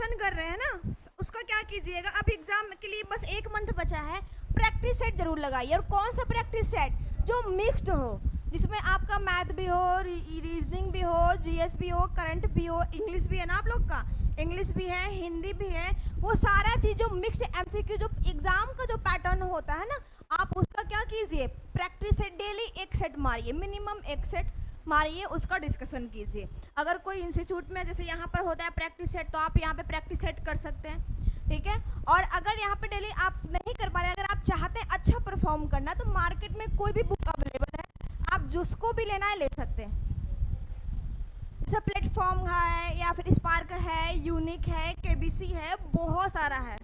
Discussion कर रहे हैं ना, उसका क्या कीजिएगा, अब एग्जाम के लिए बस 1 मंथ बचा है, प्रैक्टिस सेट जरूर लगाइए। और कौन सा प्रैक्टिस सेट? जो मिक्स्ड हो, जिसमें आपका मैथ भी हो, रीजनिंग भी हो, जीएस भी हो, करंट भी हो, इंग्लिश भी है ना आप लोग का, इंग्लिश भी है, हिंदी भी है, वो सारा चीज़ जो मिक्स्ड एमसीक्यू जो एग्जाम का जो पैटर्न होता है ना, आप उसका क्या कीजिए, प्रैक्टिस सेट डेली 1 सेट मारिए, मिनिमम 1 सेट मारिए, उसका डिस्कशन कीजिए। अगर कोई इंस्टीट्यूट में जैसे यहाँ पर होता है प्रैक्टिस सेट, तो आप यहाँ पे प्रैक्टिस सेट कर सकते हैं, ठीक है। और अगर यहाँ पे डेली आप नहीं कर पा रहे, अगर आप चाहते हैं अच्छा परफॉर्म करना, तो मार्केट में कोई भी बुक अवेलेबल है, आप जिसको भी लेना है ले सकते हैं। जैसे प्लेटफॉर्म है, या फिर स्पार्क है, यूनिक है, केबीसी है, बहुत सारा है।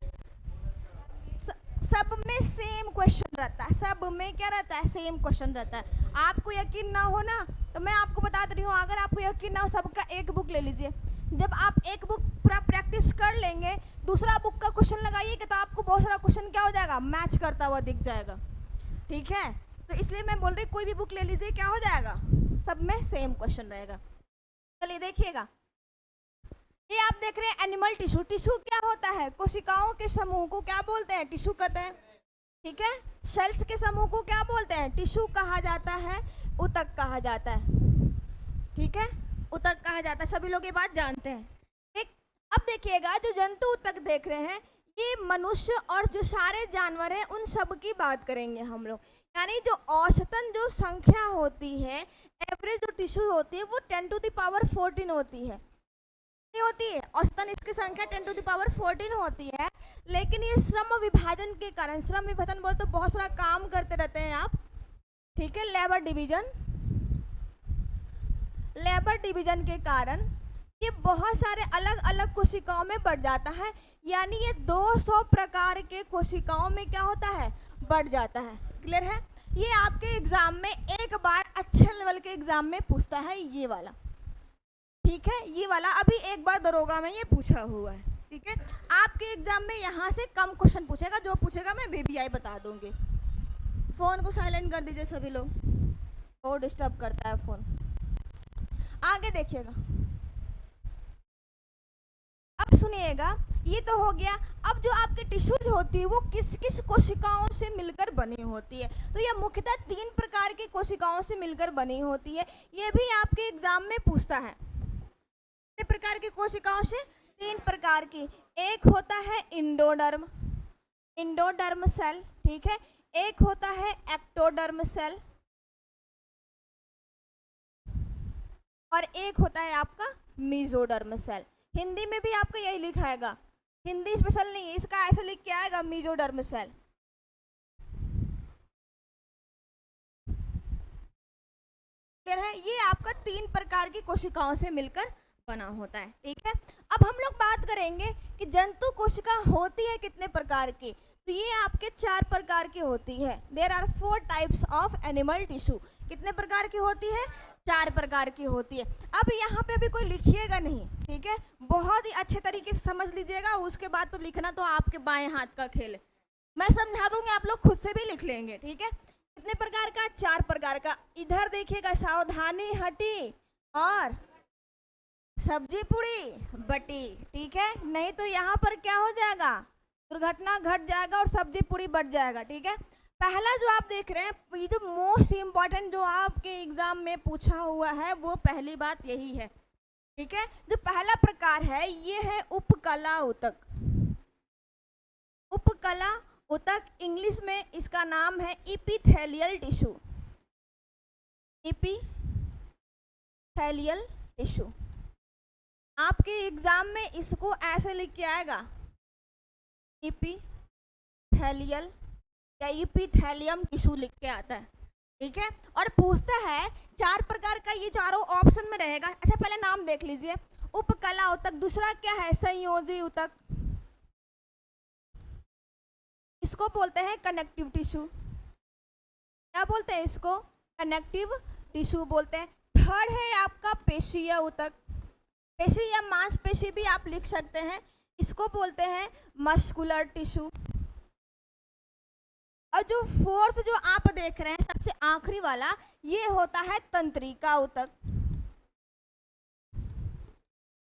सब में सेम क्वेश्चन रहता है, सब में क्या रहता है, सेम क्वेश्चन रहता है। आपको यकीन ना हो ना, तो मैं आपको बता रही हूँ, अगर आपको यकीन ना हो, सबका एक बुक ले लीजिए। जब आप एक बुक पूरा प्रैक्टिस कर लेंगे, दूसरा बुक का क्वेश्चन लगाइएगा, तो आपको बहुत सारा क्वेश्चन क्या हो जाएगा, मैच करता हुआ दिख जाएगा, ठीक है। तो इसलिए मैं बोल रही, कोई भी बुक ले लीजिए, क्या हो जाएगा, सब में सेम क्वेश्चन रहेगा। चलिए देखिएगा, ये आप देख रहे हैं एनिमल टिश्यू। टिश्यू क्या होता है, कोशिकाओं के समूह को क्या बोलते हैं, टिश्यू कहते हैं, ठीक है। सेल्स के समूह को क्या बोलते हैं, टिश्यू कहा जाता है, ऊतक कहा जाता है, ठीक है, ऊतक कहा जाता है, सभी लोग ये बात जानते हैं, ठीक। अब देखिएगा, जो जंतु ऊतक देख रहे हैं, ये मनुष्य और जो सारे जानवर हैं, उन सब की बात करेंगे हम लोग। यानी जो औसतन जो संख्या होती है, एवरेज जो टिश्यू होती है, वो 10⁻14 होती है, होती है औसतन इसकी संख्या 10⁻14 होती है। लेकिन ये श्रम विभाजन के कारण, श्रम विभाजन बोल तो बहुत सारा काम करते रहते हैं आप, ठीक है, लेबर डिवीजन के कारण ये बहुत सारे अलग अलग कोशिकाओं में बढ़ जाता है। यानी ये 200 प्रकार के कोशिकाओं में क्या होता है, बढ़ जाता है। क्लियर है? ये आपके एग्जाम में एक बार अच्छे लेवल के एग्जाम में पूछता है, ये वाला, ठीक है, ये वाला अभी एक बार दरोगा में ये पूछा हुआ है, ठीक है। आपके एग्जाम में यहाँ से कम क्वेश्चन पूछेगा, जो पूछेगा मैं बीबीआई बता दूंगी। फोन को साइलेंट कर दीजिए सभी लोग, बहुत डिस्टर्ब करता है फोन। आगे देखिएगा, अब सुनिएगा, ये तो हो गया। अब जो आपके टिश्यूज होती है, वो किस किस कोशिकाओं से मिलकर बनी होती है, तो ये मुख्यतः 3 प्रकार की कोशिकाओं से मिलकर बनी होती है। ये भी आपके एग्जाम में पूछता है, कितने प्रकार की कोशिकाओं से, 3 प्रकार की। एक होता है इंडोडर्म, इंडोडर्म सेल, ठीक है। एक होता है एक्टोडर्म सेल, और एक होता है आपका मीजोडर्म सेल। हिंदी में भी आपका यही लिखाएगा, हिंदी स्पेशल नहीं है, इसका ऐसे लिख के आएगा, मीजोडर्म सेल। है, ये आपका 3 प्रकार की कोशिकाओं से मिलकर बना होता है, ठीक है। अब हम लोग बात करेंगे कि जंतु कोशिका होती है कितने प्रकार की, तो ये आपके 4 प्रकार की होती है। There are 4 types of animal tissue. कितने प्रकार की होती है, 4 प्रकार की होती है। अब यहाँ पे भी कोई लिखिएगा नहीं, ठीक है, बहुत ही अच्छे तरीके से समझ लीजिएगा, उसके बाद तो लिखना तो आपके बाएं हाथ का खेल है, मैं समझा दूंगी, आप लोग खुद से भी लिख लेंगे, ठीक है। कितने प्रकार का, 4 प्रकार का। इधर देखिएगा, सावधानी हटी और सब्जी पूरी बटी, ठीक है, नहीं तो यहाँ पर क्या हो जाएगा, दुर्घटना घट जाएगा और सब्जी पूरी बढ़ जाएगा, ठीक है। पहला जो आप देख रहे हैं, ये जो मोस्ट इम्पॉर्टेंट जो आपके एग्जाम में पूछा हुआ है, वो पहली बात यही है, ठीक है। जो पहला प्रकार है, ये है उपकला ऊतक। उपकला ऊतक, इंग्लिश में इसका नाम है इपिथेलियल टिश्यू, इपिथेलियल टिश्यू। आपके एग्जाम में इसको ऐसे लिख के आएगा, इपिथेलियल या इपिथेलियम टिश्यू लिख के आता है, ठीक है। और पूछता है 4 प्रकार का, ये चारों ऑप्शन में रहेगा। अच्छा पहले नाम देख लीजिए, उपकला ऊतक, दूसरा क्या है, संयोजी ऊतक, इसको बोलते हैं कनेक्टिव टिश्यू। क्या बोलते हैं इसको, कनेक्टिव टिश्यू बोलते हैं। थर्ड है आपका पेशीय ऊतक, पेशी या मांसपेशी भी आप लिख सकते हैं, इसको बोलते हैं मस्कुलर टिश्यू। और जो फोर्थ जो आप देख रहे हैं, सबसे आखिरी वाला, ये होता है तंत्रिका ऊतक।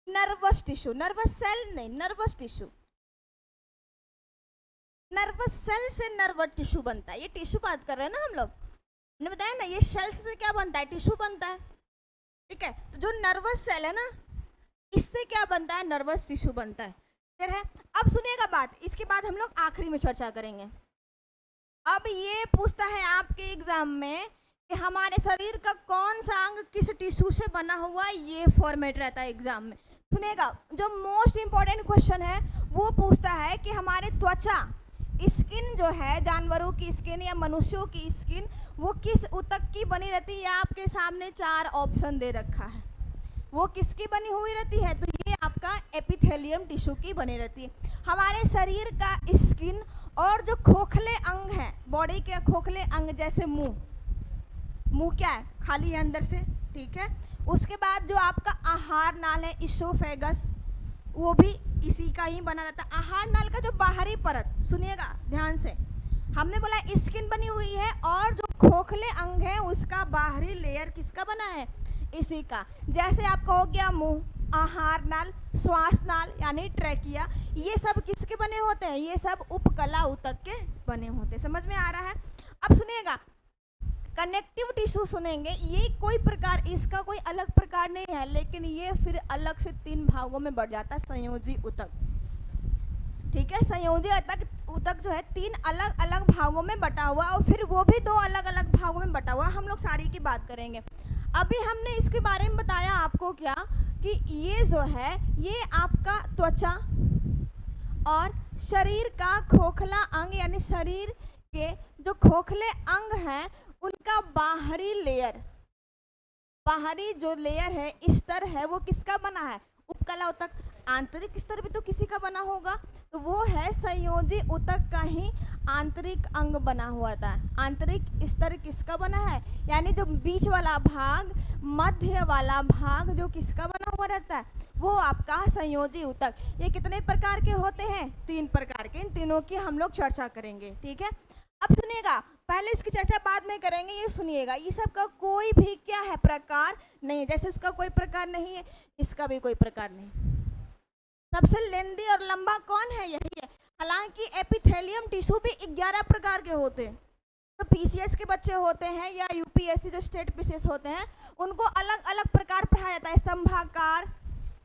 नर्वस टिश्यू, नर्वस सेल नहीं, नर्वस टिश्यू। नर्वस सेल से नर्वस टिश्यू बनता है। ये टिश्यू बात कर रहे हैं ना हम लोग, हमने बताया ना ये सेल्स से क्या बनता है, टिश्यू बनता है। ठीक है, तो जो नर्वस सेल है ना, इससे क्या बनता है, नर्वस टिश्यू बनता है। फिर है, अब सुनिएगा बात, इसके बाद हम लोग आखिरी में चर्चा करेंगे। अब ये पूछता है आपके एग्जाम में कि हमारे शरीर का कौन सा अंग किस टिश्यू से बना हुआ है, ये फॉर्मेट रहता है एग्जाम में। सुनिएगा, जो मोस्ट इंपॉर्टेंट क्वेश्चन है वो पूछता है कि हमारे त्वचा, स्किन जो है, जानवरों की स्किन या मनुष्यों की स्किन, वो किस ऊतक की बनी रहती है। आपके सामने 4 ऑप्शन दे रखा है, वो किसकी बनी हुई रहती है, तो ये आपका एपिथेलियम टिश्यू की बनी रहती है। हमारे शरीर का स्किन और जो खोखले अंग हैं, बॉडी के खोखले अंग, जैसे मुंह, मुंह क्या है, खाली है अंदर से, ठीक है। उसके बाद जो आपका आहार नाल है, इसोफेगस, वो भी इसी का ही बना रहता है। आहार नाल का जो बाहरी परत, सुनिएगा ध्यान से, हमने बोला स्किन बनी हुई है और जो खोखले अंग है उसका बाहरी लेयर किसका बना है, इसी का। जैसे आपका हो गया मुंह, आहार नाल, श्वास नाल यानी ट्रैकिया, ये सब किसके बने होते हैं, ये सब उपकला ऊतक के बने होते हैं। समझ में आ रहा है। अब सुनिएगा, कनेक्टिव टिश्यू सुनेंगे, ये कोई प्रकार, इसका कोई अलग प्रकार नहीं है, लेकिन ये फिर अलग से 3 भागों में बढ़ जाता है, संयोजी ऊतक। ठीक है, संयोजी ऊतक जो है 3 अलग अलग भागों में बटा हुआ, और फिर वो भी 2 अलग अलग भागों में बटा हुआ। हम लोग सारी की बात करेंगे। अभी हमने इसके बारे में बताया आपको क्या, कि ये जो है, ये आपका त्वचा और शरीर का खोखला अंग, यानी शरीर के जो खोखले अंग हैं उनका बाहरी लेयर, बाहरी जो लेयर है, स्तर है, वो किसका बना है, उपकला ऊतक। आंतरिक स्तर भी तो किसी का बना होगा, तो वो है संयोजी ऊतक का ही आंतरिक अंग बना हुआ था। आंतरिक स्तर किसका बना है, यानी जो बीच वाला भाग, मध्य वाला भाग जो किसका बना हुआ रहता है, वो आपका संयोजी ऊतक। ये कितने प्रकार के होते हैं, 3 प्रकार के। इन तीनों की हम लोग चर्चा करेंगे। ठीक है, अब सुनिएगा, पहले इसकी चर्चा बाद में करेंगे। ये सुनिएगा, ये सब का कोई भी क्या है, प्रकार नहीं है। जैसे उसका कोई प्रकार नहीं है, इसका भी कोई प्रकार नहीं। सबसे लेंदी और लंबा कौन है, यही है। हालांकि एपिथेलियम टिश्यू भी 11 प्रकार के होते हैं। तो पीसीएस के बच्चे होते हैं या यूपीएससी जो स्टेट पीसीएस होते हैं, उनको अलग अलग प्रकार पढ़ाया जाता है। स्तंभाकार,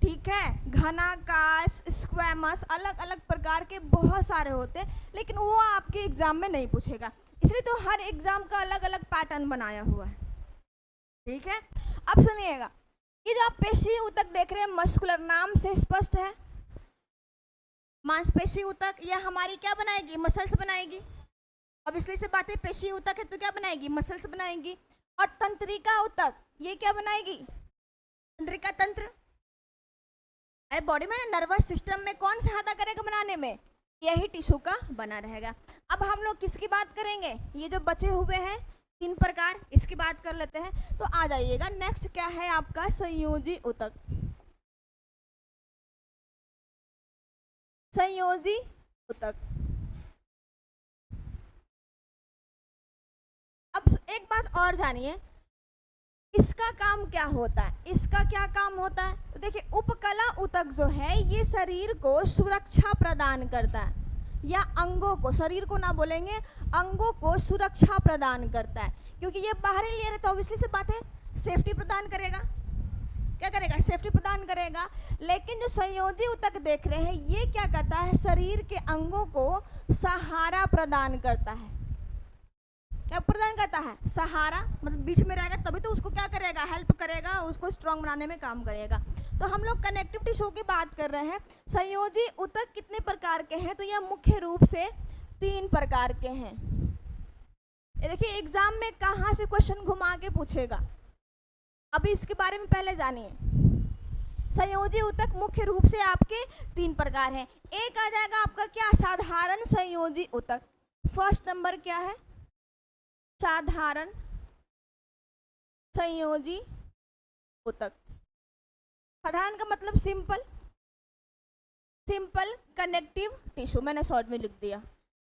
ठीक है, घनाकार, स्क्वैमस, अलग अलग प्रकार के बहुत सारे होते हैं, लेकिन वो आपके एग्जाम में नहीं पूछेगा, इसलिए तो हर एग्जाम का अलग अलग पैटर्न बनाया हुआ है। ठीक है, अब सुनिएगा, ये जो आप पेशी ऊतक देख रहे हैं, मस्कुलर, नाम से स्पष्ट है, मांसपेशी ऊतक, यह हमारी क्या बनाएगी, मसल्स बनाएगी। अब इसलिए से बात है, पेशी ऊतक है तो क्या बनाएगी, मसल्स बनाएगी। और तंत्रिका ऊतक, ये क्या बनाएगी, तंत्रिका तंत्र। अरे बॉडी में नर्वस सिस्टम में कौन सहायता करेगा बनाने में, यही टिश्यू का बना रहेगा। अब हम लोग किसकी बात करेंगे, ये जो बचे हुए हैं 3 प्रकार, इसकी बात कर लेते हैं। तो आ जाइएगा, नेक्स्ट क्या है आपका, संयोजी ऊतक। संयोजी ऊतक, अब एक बात और जानिए, इसका काम क्या होता है, इसका क्या काम होता है। तो देखिए, उपकला ऊतक जो है, ये शरीर को सुरक्षा प्रदान करता है, या अंगों को, शरीर को ना बोलेंगे, अंगों को सुरक्षा प्रदान करता है। क्योंकि ये बाहरी लेयर है तो ऑब्वियसली से बात है, सेफ्टी प्रदान करेगा। क्या करेगा, सेफ्टी प्रदान करेगा। लेकिन जो संयोजी ऊतक देख रहे हैं, ये क्या करता है, शरीर के अंगों को सहारा प्रदान करता है। क्या प्रदान करता है, सहारा, मतलब बीच में रहेगा तभी तो उसको क्या करेगा, हेल्प करेगा, उसको स्ट्रॉन्ग बनाने में काम करेगा। तो हम लोग कनेक्टिव टिश्यू की बात कर रहे हैं। संयोजी ऊतक कितने प्रकार के हैं, तो यह मुख्य रूप से 3 प्रकार के हैं। देखिए, एग्जाम में कहाँ से क्वेश्चन घुमा के पूछेगा, अभी इसके बारे में पहले जानिए। संयोजी ऊतक मुख्य रूप से आपके 3 प्रकार हैं। एक आ जाएगा आपका क्या, साधारण संयोजी ऊतक। फर्स्ट नंबर क्या है, साधारण संयोजी ऊतक। साधारण का मतलब सिंपल, सिंपल कनेक्टिव टिश्यू, मैंने शॉर्ट में लिख दिया।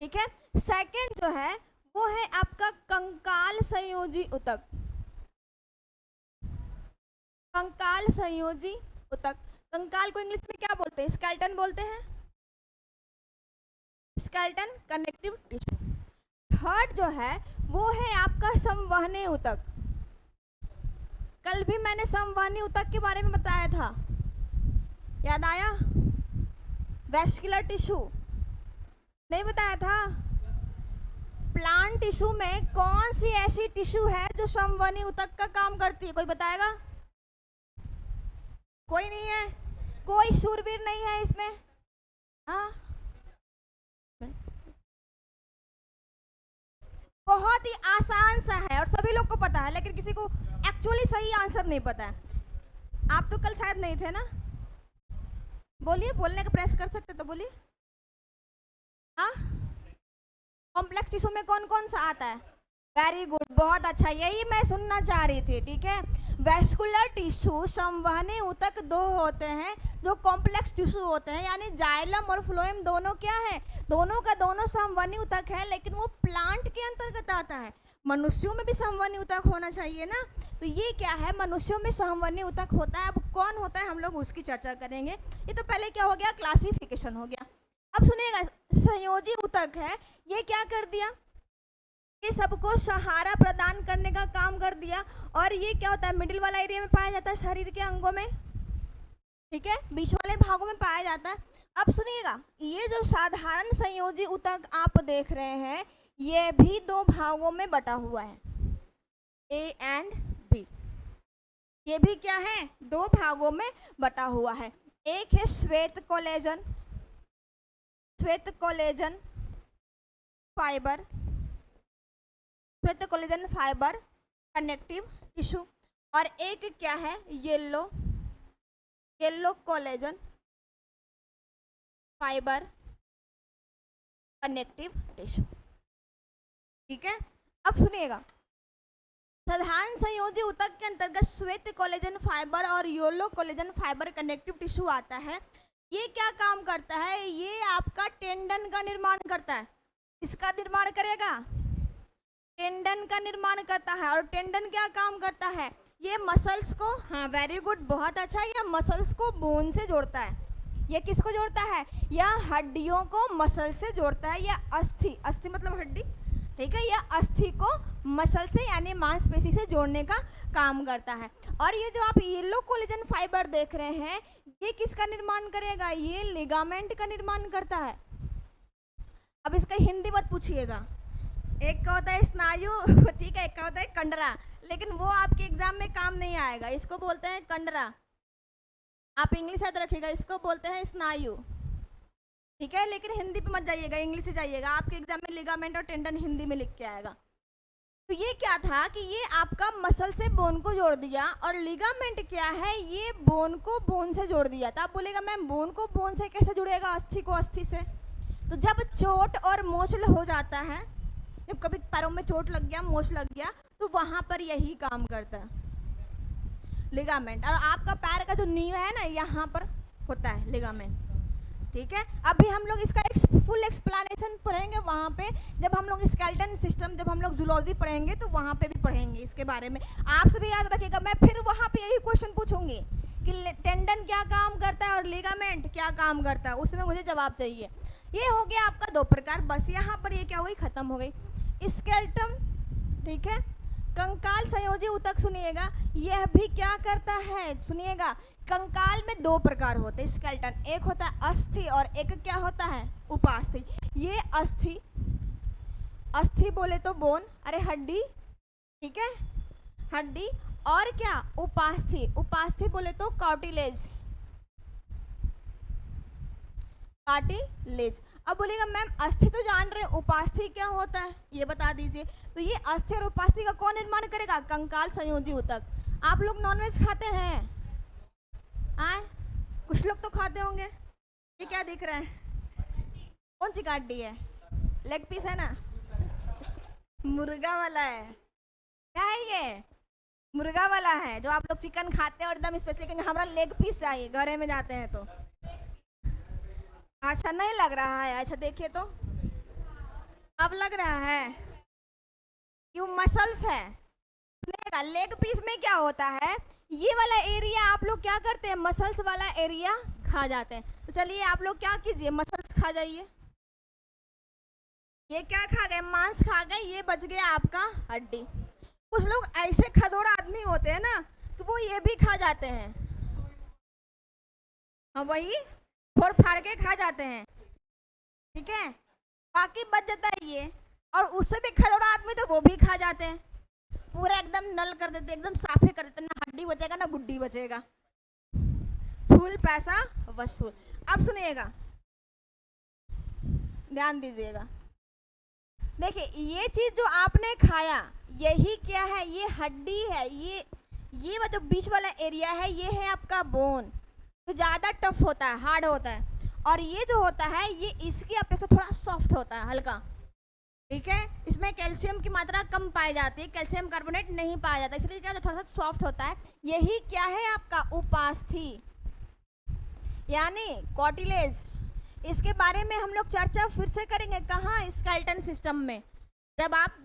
ठीक है, सेकंड जो है वो है आपका कंकाल संयोजी ऊतक। कंकाल संयोजी ऊतक, कंकाल को इंग्लिश में क्या बोलते हैं? स्केलेटन बोलते हैं, स्केलेटन कनेक्टिव टिश्यू। थर्ड जो है वो है आपका संवहनी ऊतक। कल भी मैंने संवहनी ऊतक के बारे में बताया था, याद आया? वैस्कुलर टिश्यू नहीं बताया था? प्लांट टिश्यू में कौन सी ऐसी टिश्यू है जो संवहनी ऊतक का काम करती है? कोई बताएगा? कोई नहीं है? कोई शूरवीर नहीं है इसमें? हाँ, बहुत ही आसान सा है और सभी लोग को पता है, लेकिन किसी को एक्चुअली सही आंसर नहीं पता है। आप तो कल शायद नहीं थे ना? बोलिए, बोलने का प्रयास कर सकते तो बोलिए। हाँ, कॉम्प्लेक्स टिश्यू में कौन कौन सा आता है? वेरी गुड, बहुत अच्छा, यही मैं सुनना चाह रही थी। ठीक है, वैस्कुलर टिश्यू संवहनी ऊतक दो होते हैं जो कॉम्प्लेक्स टिश्यू होते हैं, यानी जाइलम और फ्लोएम दोनों क्या है? दोनों का दोनों संवहनी ऊतक है, लेकिन वो प्लांट के अंतर्गत आता है। मनुष्यों में भी संवहनी ऊतक होना चाहिए ना, तो ये क्या है? मनुष्यों में संवहनी ऊतक होता है। अब कौन होता है हम लोग उसकी चर्चा करेंगे। ये तो पहले क्या हो गया? क्लासिफिकेशन हो गया। अब सुनिएगा, संयोजी ऊतक है, ये क्या कर दिया? ये सबको सहारा प्रदान करने का काम कर दिया। और ये क्या होता है? मिडिल वाला एरिया में पाया जाता है शरीर के अंगों में, ठीक है, बीच वाले भागों में पाया जाता है। अब सुनिएगा, ये जो साधारण संयोजी ऊतक आप देख रहे हैं, ये भी दो भागों में बटा हुआ है, ए एंड बी। ये भी क्या है? दो भागों में बटा हुआ है। एक है श्वेत कोलेजन, श्वेत कोलेजन फाइबर, श्वेत कोलेजन फाइबर कनेक्टिव टिश्यू, और एक क्या है? Yellow, yellow collagen fibre connective tissue. ठीक है, अब सुनिएगा, साधारण संयोजी ऊतक के अंतर्गत श्वेत कोलेजन फाइबर और yellow collagen fibre connective tissue आता है। ये क्या काम करता है? ये आपका टेंडन का निर्माण करता है। इसका निर्माण करेगा, टेंडन का निर्माण करता है। और टेंडन क्या काम करता है? ये मसल्स को, हाँ वेरी गुड, बहुत अच्छा, ये मसल्स को बोन से जोड़ता है। ये किसको जोड़ता है? यह हड्डियों को मसल से जोड़ता है, या अस्थि, अस्थि मतलब हड्डी, ठीक है, यह अस्थि को मसल से यानी मांसपेशी से जोड़ने का काम करता है। और ये जो आप येलो कोलेजन फाइबर देख रहे हैं, ये किसका निर्माण करेगा? ये लिगामेंट का निर्माण करता है। अब इसका हिंदी मत पूछिएगा, एक का होता है स्नायु, ठीक है, एक का होता है कंडरा, लेकिन वो आपके एग्जाम में काम नहीं आएगा। इसको बोलते हैं कंडरा, आप इंग्लिश याद रखिएगा, इसको बोलते हैं स्नायु, ठीक है, लेकिन हिंदी पे मत जाइएगा, इंग्लिश से जाइएगा। आपके एग्जाम में लिगामेंट और टेंडन हिंदी में लिख के आएगा। तो ये क्या था कि ये आपका मसल से बोन को जोड़ दिया, और लिगामेंट क्या है? ये बोन को बोन से जोड़ दिया। तो आप बोलेगा मैम बोन को बोन से कैसे जुड़ेगा? अस्थि को अस्थि से। तो जब चोट और मोचल हो जाता है, जब कभी पैरों में चोट लग गया, मोच लग गया, तो वहां पर यही काम करता है लिगामेंट। और आपका पैर का जो नी है ना, यहाँ पर होता है लिगामेंट, ठीक है। अभी हम लोग इसका फुल एक्सप्लेनेशन पढ़ेंगे वहाँ पे, जब हम लोग स्केलेटन सिस्टम, जब हम लोग जूलॉजी पढ़ेंगे तो वहाँ पे भी पढ़ेंगे इसके बारे में। आप सभी याद रखिएगा, मैं फिर वहाँ पे यही क्वेश्चन पूछूंगी कि टेंडन क्या काम करता है और लिगामेंट क्या काम करता है, उसमें मुझे जवाब चाहिए। ये हो गया आपका दो प्रकार, बस यहाँ पर ये क्या हो गई? खत्म हो गई स्केलेटन, ठीक है। कंकाल संयोजी ऊतक सुनिएगा, यह भी क्या करता है? सुनिएगा, कंकाल में दो प्रकार होते हैं स्केलेटन, एक होता है अस्थि और एक क्या होता है? उपास्थि। ये अस्थि, अस्थि बोले तो बोन, अरे हड्डी, ठीक है, हड्डी, और क्या? उपास्थि, उपास्थि बोले तो कार्टिलेज, कार्टिलेज। अब बोलेगा मैम अस्थि तो जान रहे, उपास्थि क्या होता है ये बता दीजिए। तो ये अस्थि और उपास्थि का कौन निर्माण करेगा? कंकाल संयोजी ऊतक। आप लोग नॉनवेज खाते हैं? आए, कुछ लोग तो खाते होंगे। ये क्या दिख रहा है? कौन सी हड्डी है? लेग पीस है ना? मुर्गा वाला है, क्या है ये? मुर्गा वाला है, जो आप लोग चिकन खाते हैं और एकदम स्पेशली कहेंगे हमारा लेग पीस चाहिए घरे में जाते हैं तो। अच्छा नहीं लग रहा है? अच्छा देखिए तो, अब लग रहा है कि वो मसल्स है। सुनिएगा, लेग पीस में क्या होता है? ये वाला एरिया आप लोग क्या करते हैं, मसल्स वाला एरिया खा जाते हैं। तो चलिए आप लोग क्या कीजिए, मसल्स खा जाइए। ये क्या खा गए, मांस खा गए, ये बच गया आपका हड्डी। कुछ लोग ऐसे खदोड़ आदमी होते हैं ना कि वो ये भी खा जाते हैं, हाँ वही फोड़ फाड़ के खा जाते हैं, ठीक है, बाकी बच जाता है ये। और उससे भी खदोड़ आदमी तो वो भी खा जाते हैं, पूरा एकदम नल कर देते, एकदम साफे कर देते, ना हड्डी बचेगा ना गुड्डी बचेगा, फुल पैसा वसूल। अब सुनिएगा, ध्यान दीजिएगा, देखिए ये चीज जो आपने खाया यही क्या है, ये हड्डी है, ये जो बीच वाला एरिया है ये है आपका बोन, तो ज़्यादा टफ होता है, हार्ड होता है। और ये जो होता है ये इसकी अपेक्षा थोड़ा सॉफ्ट होता है, हल्का, ठीक है। इसमें कैल्शियम की मात्रा कम पाई जाती है, कैल्शियम कार्बोनेट नहीं पाया जाता, इसलिए क्या थोड़ा सा सॉफ्ट होता है। यही क्या है आपका उपास्थि यानी कार्टिलेज। इसके बारे में हम लोग चर्चा फिर से करेंगे, कहाँ, स्केलेटन सिस्टम में। जब आप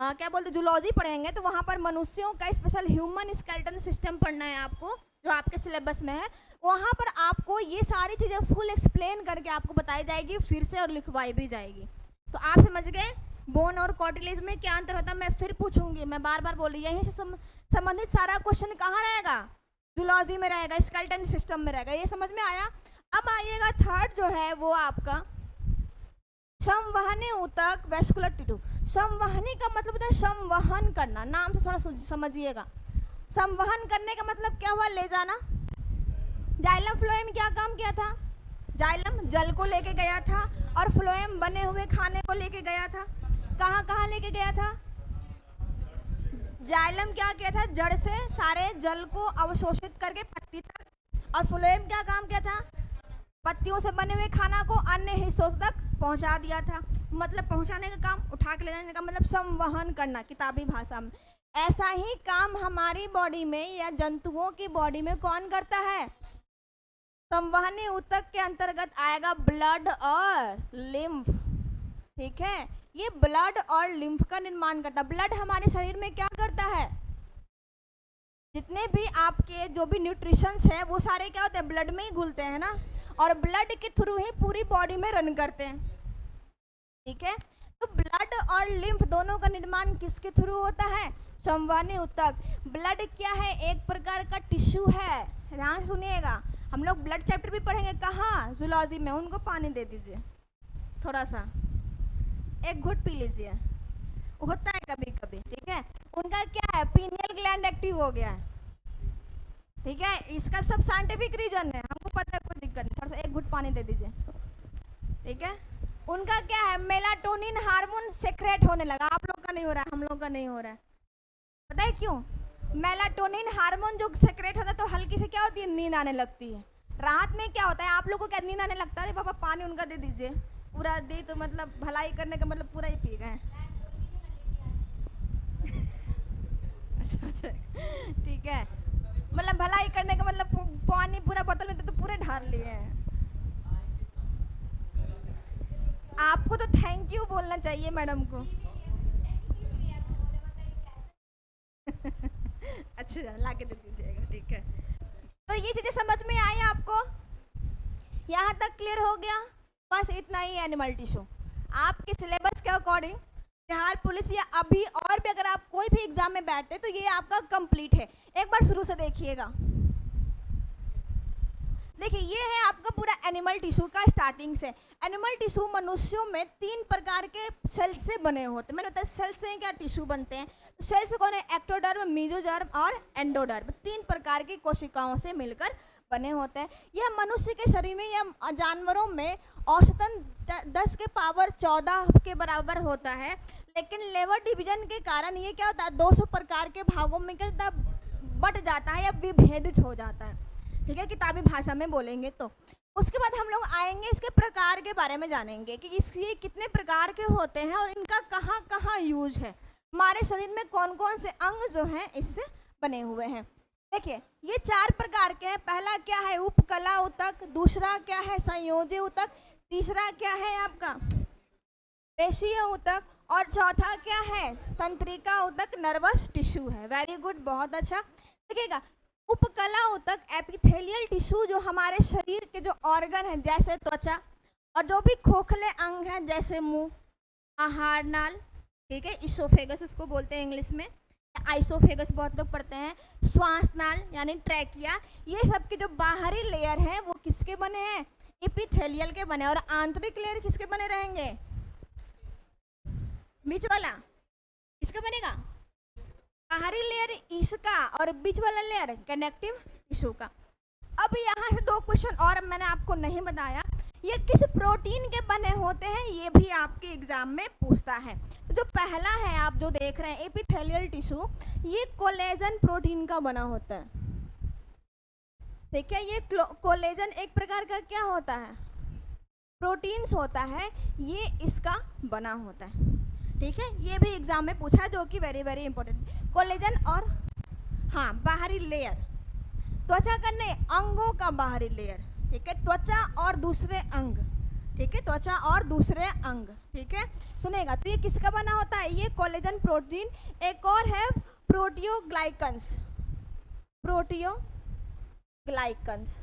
क्या बोलते जूलॉजी पढ़ेंगे तो वहाँ पर मनुष्यों का स्पेशल ह्यूमन स्केलेटन सिस्टम पढ़ना है आपको, जो आपके सिलेबस में है। वहाँ पर आपको ये सारी चीज़ें फुल एक्सप्लेन करके आपको बताई जाएगी फिर से, और लिखवाई भी जाएगी। तो आप समझ गए बोन और कार्टिलेज में क्या अंतर होता है। मैं फिर पूछूंगी, मैं बार बार बोल रही, यहीं से संबंधित सारा क्वेश्चन कहाँ रहेगा, जूलॉजी में रहेगा, स्केलेटन सिस्टम में रहेगा। ये समझ में आया। अब आइएगा थर्ड जो है वो आपका संवहनी ऊतक वेस्कुलर टिश्यू। संवहनी का मतलब होता है संवहन करना, नाम से थोड़ा समझिएगा। संवहन करने का मतलब क्या हुआ, ले जाना। जाइलम फ्लोएम क्या काम किया था, जाइलम जल को लेके गया था और फ्लोएम बने हुए खाने को लेके गया था। कहाँ कहाँ लेके गया था, जाइलम क्या किया था, जड़ से सारे जल को अवशोषित करके पत्ती तक, और फ्लोएम क्या काम किया था, पत्तियों से बने हुए खाना को अन्य हिस्सों तक पहुंचा दिया था। मतलब पहुंचाने का काम, उठा के ले जाने का मतलब संवहन करना किताबी भाषा में। ऐसा ही काम हमारी बॉडी में या जंतुओं की बॉडी में कौन करता है, संवहनी ऊतक के अंतर्गत आएगा ब्लड और लिम्फ, ठीक है। ये ब्लड और लिम्फ का निर्माण करता है। ब्लड हमारे शरीर में क्या करता है, जितने भी आपके जो भी न्यूट्रिशंस है वो सारे क्या होते हैं, ब्लड में ही घुलते हैं ना, और ब्लड के थ्रू ही पूरी बॉडी में रन करते हैं, ठीक है। तो ब्लड और लिम्फ दोनों का निर्माण किसके थ्रू होता है, संवहनी ऊतक। ब्लड क्या है, एक प्रकार का टिश्यू है, ध्यान से सुनिएगा। हम लोग ब्लड चैप्टर भी पढ़ेंगे, कहाँ, जूलॉजी में। उनको पानी दे दीजिए थोड़ा सा, एक घुट पी लीजिए, होता है कभी कभी, ठीक है। उनका क्या है, पीनियल ग्लैंड एक्टिव हो गया है, ठीक है। इसका सब साइंटिफिक रीजन है, हमको पता है, कोई दिक्कत नहीं। थोड़ा सा एक घुट पानी दे दीजिए, ठीक है। उनका क्या है, मेलाटोनिन हार्मोन सेक्रेट होने लगा। आप लोग का नहीं हो रहा है, हम लोग का नहीं हो रहा है, पता है क्यों। मेलाटोनिन हार्मोन जो सेक्रेट होता है तो हल्की से क्या होती है, नींद आने लगती है। रात में क्या होता है, आप लोगों को क्या नींद आने लगता है, अरे बाबा पानी उनका दे दीजिए, पूरा दे, तो मतलब भलाई करने का मतलब पूरा ही पी गए। अच्छा, ठीक है, मतलब भलाई करने का मतलब पानी पूरा बोतल में तो पूरे ढार लिए हैं। आपको तो थैंक यू बोलना चाहिए मैडम को। अच्छा ला के दे दीजिएगा, ठीक है। तो ये चीजें समझ में आई आपको, यहाँ तक क्लियर हो गया। बस इतना ही एनिमल टिश्यू आपके सिलेबस के अकॉर्डिंग बिहार पुलिस या अभी और भी अगर आप कोई भी एग्जाम में बैठते तो ये आपका कंप्लीट है। एक बार शुरू से देखिएगा, देखिए ये है आपका पूरा एनिमल टिश्यू का स्टार्टिंग से। एनिमल टिश्यू मनुष्यों में 3 प्रकार के सेल्स से बने होते हैं। मैंने बताया सेल्स से क्या टिश्यू बनते हैं, तो सेल्स कौन है, एक्टोडर्म, मेसोडर्म और एंडोडर्म। 3 प्रकार की कोशिकाओं से मिलकर बने होते हैं। यह मनुष्य के शरीर में या जानवरों में औसतन 10 के पावर 14 के बराबर होता है, लेकिन लेवर डिवीजन के कारण ये क्या होता है, 200 प्रकार के भागों में बट जाता है या विभेदित हो जाता है, ठीक है, किताबी भाषा में बोलेंगे तो। उसके बाद हम लोग आएंगे इसके प्रकार के बारे में जानेंगे कि इसके कितने प्रकार के होते हैं और इनका कहाँ कहाँ यूज है, हमारे शरीर में कौन कौन से अंग जो हैं इससे बने हुए हैं। देखिए ये 4 प्रकार के हैं। पहला क्या है, उपकला ऊतक, दूसरा क्या है, संयोजी ऊतक, तीसरा क्या है आपका पेशीय ऊतक, और चौथा क्या है, तंत्रिका ऊतक, नर्वस टिश्यू है। वेरी गुड, बहुत अच्छा। देखिएगा उपकला ऊतक एपिथेलियल टिश्यू जो हमारे शरीर के जो ऑर्गन है जैसे त्वचा और जो भी खोखले अंग हैं जैसे मुंह, आहार नाल, ठीक है, इसोफेगस उसको बोलते हैं इंग्लिश में, आइसोफेगस बहुत लोग पढ़ते हैं, श्वास नाल यानी ट्रैकिया, ये सब के जो बाहरी लेयर हैं वो किसके बने हैं? एपिथेलियल के बने। और आंतरिक लेयर किसके बने रहेंगे? बीच वाला किसका बनेगा? बाहरी लेयर इसका और बीच वाला लेयर कनेक्टिव टिश्यू का। अब यहाँ से दो क्वेश्चन और मैंने आपको नहीं बताया, ये किस प्रोटीन के बने होते हैं ये भी आपके एग्जाम में पूछता है। तो जो पहला है आप जो देख रहे हैं एपिथेलियल टिश्यू, ये कोलेजन प्रोटीन का बना होता है। ठीक है, ये कोलेजन एक प्रकार का क्या होता है? प्रोटीन्स होता है, ये इसका बना होता है। ठीक है, ये भी एग्जाम में पूछा जो कि वेरी वेरी इंपॉर्टेंट। कोलेजन और हाँ बाहरी लेयर, त्वचा का नहीं, अंगों का बाहरी लेयर। ठीक है, त्वचा और दूसरे अंग, ठीक है, त्वचा और दूसरे अंग। ठीक है, सुनेगा तो ये किसका बना होता है? ये कोलेजन प्रोटीन। एक और है प्रोटियोग्लाइकन्स, प्रोटियोग्लाइकन्स,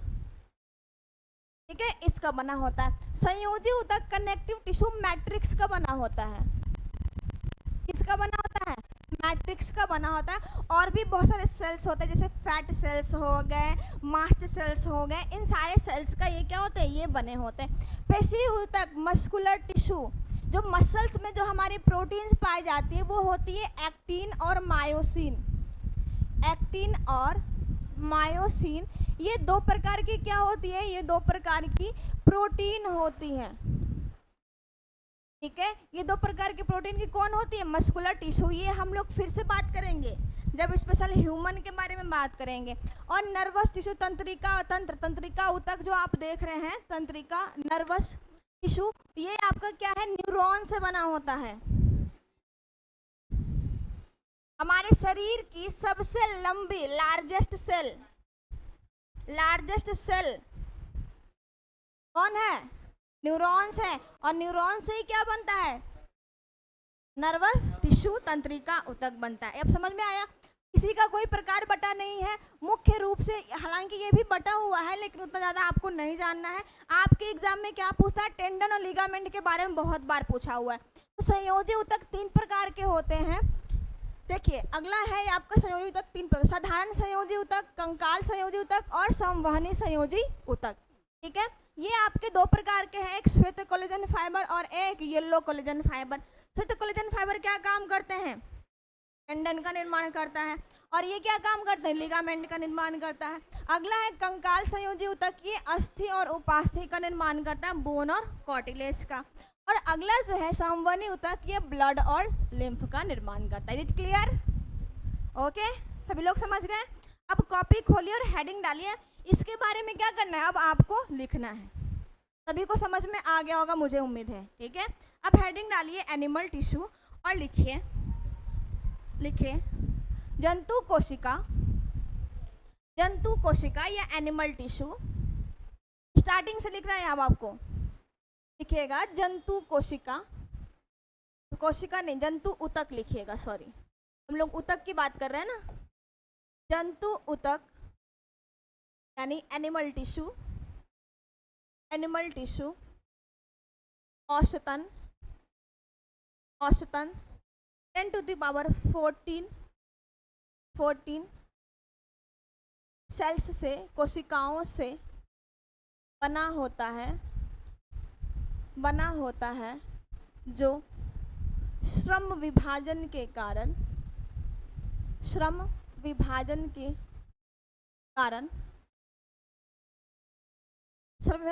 ठीक है, इसका बना होता है। संयोजी ऊतक कनेक्टिव टिश्यू मैट्रिक्स का बना होता है। किसका बना होता है? मैट्रिक्स का बना होता है। और भी बहुत सारे सेल्स होते हैं जैसे फैट सेल्स हो गए, मास्ट सेल्स हो गए, इन सारे सेल्स का ये क्या होता है? ये बने होते हैं। पेशी ऊतक मस्कुलर टिश्यू, जो मसल्स में जो हमारी प्रोटीन्स पाई जाती है वो होती है एक्टिन और मायोसिन। एक्टिन और मायोसिन ये दो प्रकार की क्या होती है? ये दो प्रकार की प्रोटीन होती हैं। ठीक है, ये दो प्रकार की प्रोटीन की कौन होती है? Muscular tissue. ये हम लोग फिर से बात करेंगे जब स्पेशल ह्यूमन के बारे में बात करेंगे। और नर्वस टिश्यू तंत्रिका और तंत्रिका ऊतक जो आप देख रहे हैं, तंत्रिका नर्वस टिश्यू, ये आपका क्या है? न्यूरॉन से बना होता है। हमारे शरीर की सबसे लंबी लार्जेस्ट सेल कौन है? न्यूरॉन्स है। और न्यूरॉन से ही क्या बनता है? नर्वस टिश्यू तंत्रिका ऊतक बनता है। अब समझ में आया? किसी का कोई प्रकार बटा नहीं है मुख्य रूप से, हालांकि ये भी बटा हुआ है लेकिन उतना ज़्यादा आपको नहीं जानना है। आपके एग्जाम में क्या पूछता है? टेंडन और लिगामेंट के बारे में बहुत बार पूछा हुआ है। तो संयोजी ऊतक तीन प्रकार के होते हैं। देखिए अगला है आपका संयोजी ऊतक तीन प्रकार, साधारण संयोजी ऊतक, कंकाल संयोजी ऊतक और संवहनी संयोजी ऊतक। ठीक है, ये आपके दो प्रकार के हैं, एक श्वेत कोलेजन फाइबर और एक येलो कोलेजन फाइबर। श्वेत कोलेजन फाइबर क्या काम करते हैं? टेंडन का निर्माण करता है। और ये क्या काम करते हैं? लिगामेंट का निर्माण करता है। अगला है कंकाल संयोजी ऊतक, ये अस्थि और उपास्थि का निर्माण करता है, बोन और कार्टिलेज का। और अगला जो है संवहनी ऊतक, ये ब्लड और लिम्फ का निर्माण करता है। Is it clear? ओके, सभी लोग समझ गए? अब कॉपी खोलिए और हेडिंग डालिए। इसके बारे में क्या करना है? अब आपको लिखना है। सभी को समझ में आ गया होगा मुझे उम्मीद है। ठीक है, अब हेडिंग डालिए एनिमल टिश्यू और लिखिए जंतु कोशिका या एनिमल टिश्यू। स्टार्टिंग से लिखना है। अब आपको लिखिएगा जंतु कोशिका नहीं, जंतु ऊतक लिखिएगा, सॉरी हम लोग ऊतक की बात कर रहे हैं ना। जंतु ऊतक यानी एनिमल टिश्यू औसतन 10 to the power 14 सेल्स से, कोशिकाओं से बना होता है जो श्रम विभाजन के कारण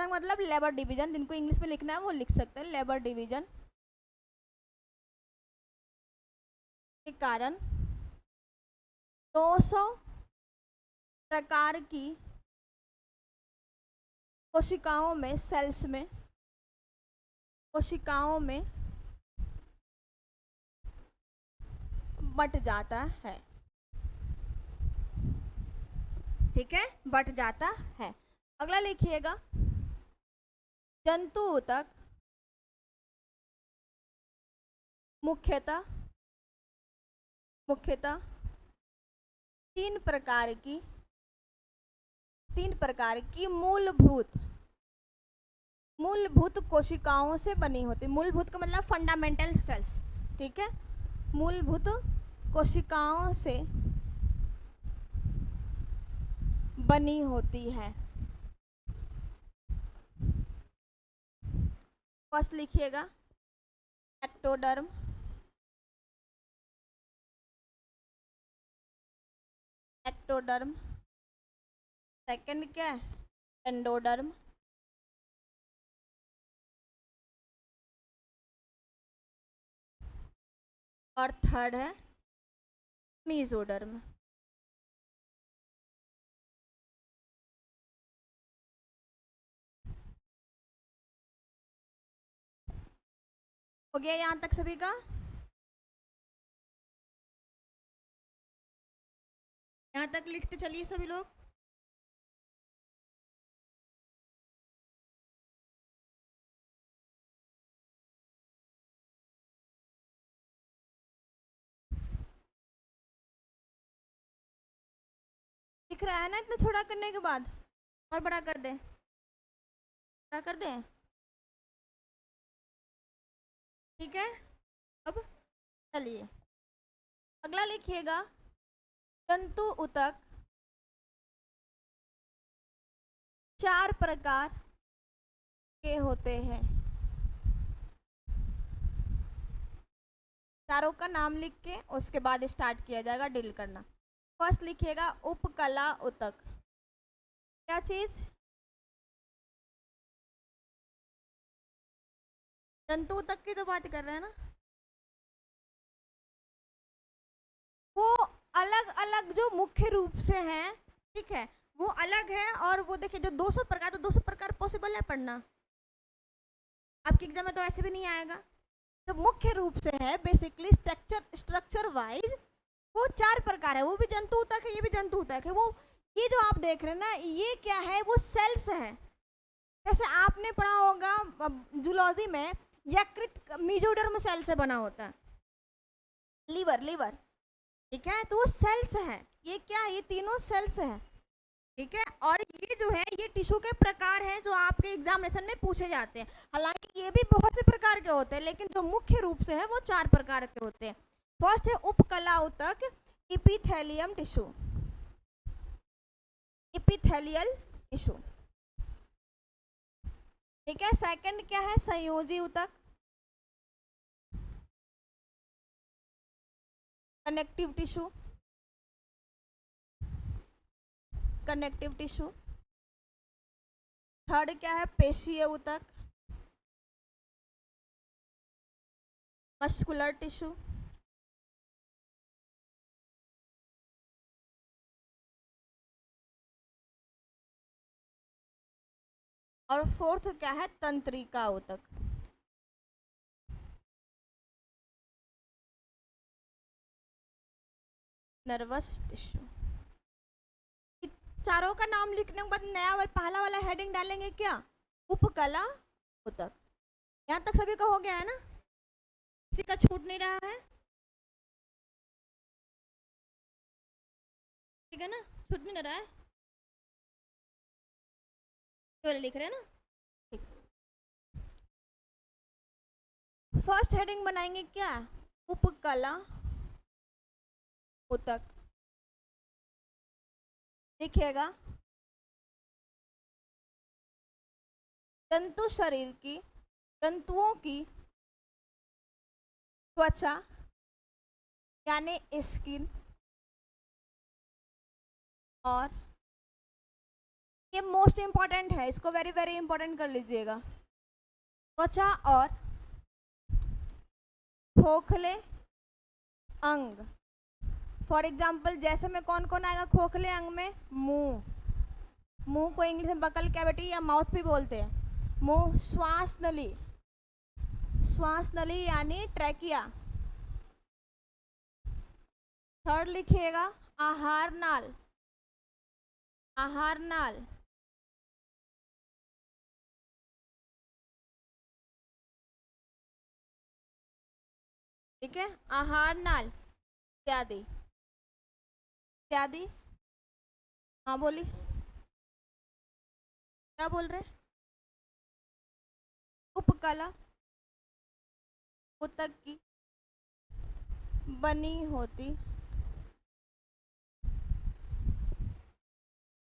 मतलब लेबर डिवीजन, जिनको इंग्लिश में लिखना है वो लिख सकते हैं, लेबर डिवीजन के कारण 200 प्रकार की कोशिकाओं में बट जाता है। ठीक है, बट जाता है। अगला लिखिएगा जंतु ऊतक मुख्यतः 3 प्रकार की 3 प्रकार की मूलभूत कोशिकाओं से बनी होती। मूलभूत का मतलब फंडामेंटल सेल्स, ठीक है। मूलभूत कोशिकाओं से बनी होती है। फर्स्ट लिखिएगा एक्टोडर्म, एक्टोडर्म। सेकंड क्या है? एंडोडर्म। और थर्ड है मीजोडर्म। हो गया यहां तक सभी का? यहां तक लिखते चलिए सभी लोग। दिख रहा है ना इतना छोटा करने के बाद? और बड़ा कर दे, बड़ा कर दे, ठीक है। अब चलिए अगला लिखिएगा जंतु ऊतक 4 प्रकार के होते हैं। चारों का नाम लिख के उसके बाद स्टार्ट किया जाएगा डील करना। फर्स्ट लिखिएगा उपकला ऊतक। क्या चीज? जंतु ऊतक की तो बात कर रहे हैं ना। वो अलग अलग जो मुख्य रूप से हैं, ठीक है, वो अलग है। और वो देखिए जो 200 प्रकार, तो 200 प्रकार पॉसिबल है पढ़ना, आपके एग्जाम में तो ऐसे भी नहीं आएगा। जो मुख्य रूप से है बेसिकली स्ट्रक्चर वाइज वो 4 प्रकार है। वो भी जंतु ऊतक है, ये भी जंतु ऊतक है। वो ये जो आप देख रहे हैं ना, ये क्या है? वो सेल्स है। जैसे आपने पढ़ा होगा जूलॉजी में यकृत मीजोडर्म सेल से बना होता है। लीवर, ठीक है, तो वो सेल्स है। ये क्या है? ये तीनों सेल्स है, ठीक है। और ये जो है ये टिश्यू के प्रकार हैं जो आपके एग्जामिनेशन में पूछे जाते हैं। हालांकि ये भी बहुत से प्रकार के होते हैं, लेकिन जो मुख्य रूप से है वो 4 प्रकार के होते हैं। फर्स्ट है उपकला ऊतक, इपिथेलियम टिश्यू, इपिथेलियल टिश्यू, ठीक है। सेकंड क्या है? संयोजी ऊतक, connective tissue, connective tissue. Third क्या है? पेशीय ऊतक, मस्कुलर टिश्यू। और फोर्थ क्या है? तंत्रिका ऊतक। Nervous tissue. चारों का नाम लिखने के बाद नया वाला पहला वाला हेडिंग डालेंगे क्या? उपकला ऊतक। यहाँ तक सभी का हो गया है ना? किसी का छूट नहीं रहा है? ठीक है ना, छूट नहीं रहा है, वाले लिख रहे हैं ना, ठीक। फर्स्ट हेडिंग बनाएंगे क्या? उपकला ऊतक। लिखिएगा जंतु शरीर की, जंतुओं की त्वचा यानी स्किन, और ये मोस्ट इंपॉर्टेंट है, इसको वेरी वेरी इंपॉर्टेंट कर लीजिएगा। त्वचा और खोखले अंग। फॉर एग्जाम्पल जैसे में कौन कौन आएगा खोखले अंग में? मुंह, मुंह को इंग्लिश में बकल कैविटी या माउथ भी बोलते हैं। मुंह, श्वास नली, श्वास नली यानी ट्रैकिया। थर्ड लिखिएगा आहार नाल, आहार नाल, ठीक है, आहार नाल इत्यादि, इत्यादि। हाँ बोली। क्या बोल रहे हैं? उपकला ऊतक की बनी होती,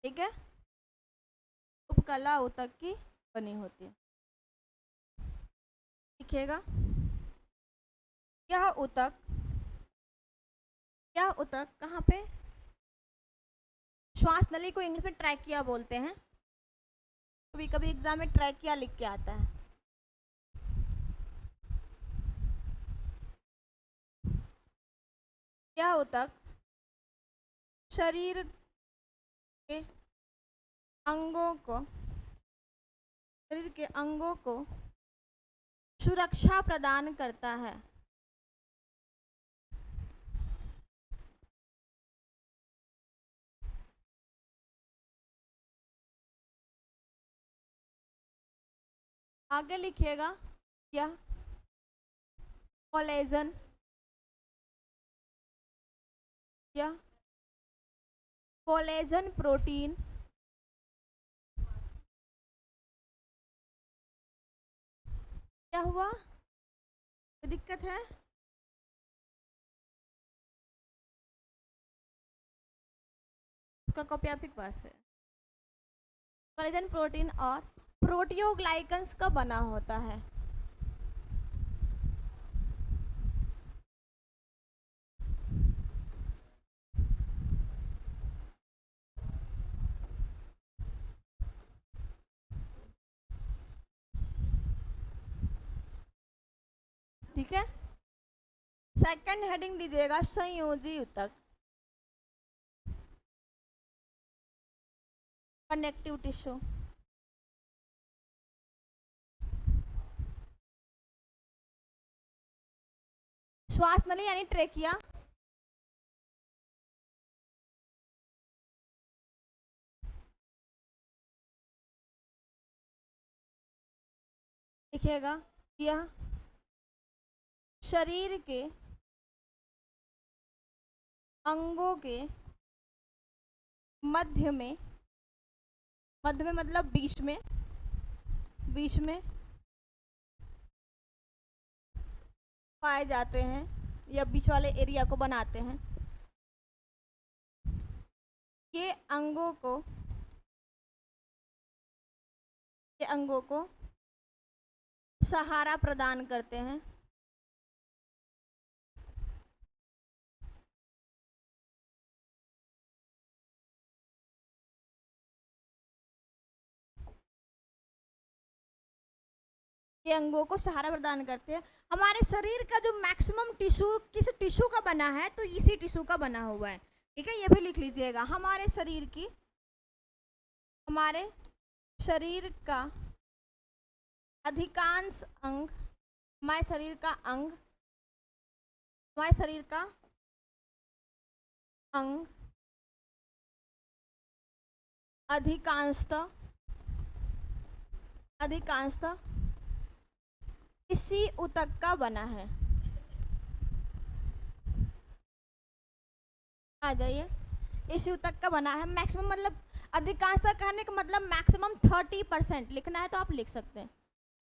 ठीक है, उपकला ऊतक की बनी होती है। लिखिएगा, यह ऊतक कहाँ पे? श्वास नली को इंग्लिश में ट्रैकिया बोलते हैं। कभी कभी एग्जाम में ट्रैकिया लिख के आता है। यह ऊतक शरीर के अंगों को सुरक्षा प्रदान करता है। आगे लिखिएगा, यह कोलेजन प्रोटीन क्या हुआ? कोई दिक्कत है? उसका कॉपी आपके पास है। कोलेजन प्रोटीन और प्रोटियोग्लाइकन्स का बना होता है। ठीक है, सेकंड हेडिंग दीजिएगा संयोजी ऊतक, कनेक्टिव टिश्यू। श्वास नली यानी ट्रेकिया, लिखिएगा, यह शरीर के अंगों के मध्य में मतलब बीच में पाए जाते हैं, या बीच वाले एरिया को बनाते हैं। ये अंगों को सहारा प्रदान करते हैं। ये अंगों को सहारा प्रदान करते हैं। हमारे शरीर का जो मैक्सिमम टिश्यू किस टिश्यू का बना है, तो इसी टिश्यू का बना हुआ है। ठीक है, ये भी लिख लीजिएगा। हमारे शरीर का अधिकांश अंग, हमारे शरीर का अंग अधिकांशतः इसी ऊतक का बना है। आ जाइए, इसी ऊतक का बना है। मैक्सिमम मतलब अधिकांशतः कहने का मतलब मैक्सिमम 30% लिखना है तो आप लिख सकते हैं।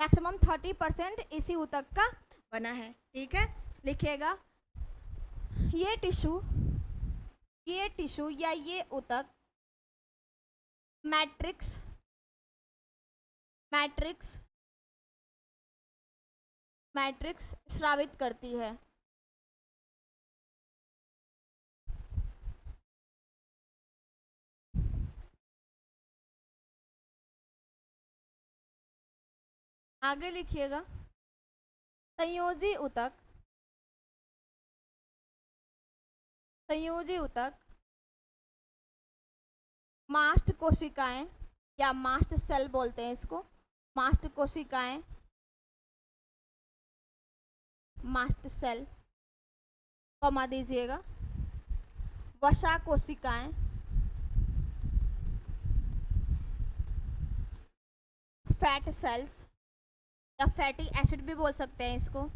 मैक्सिमम 30% इसी ऊतक का बना है। ठीक है, लिखिएगा, ये टिश्यू या ये ऊतक मैट्रिक्स स्रावित करती है। आगे लिखिएगा, संयोजी ऊतक मास्ट कोशिकाएं या मास्ट सेल बोलते हैं इसको। मास्ट कोशिकाएं, मास्ट सेल, कॉमा दीजिएगा, वसा कोशिकाएं, फैट सेल्स या फैटी एसिड भी बोल सकते हैं इसको,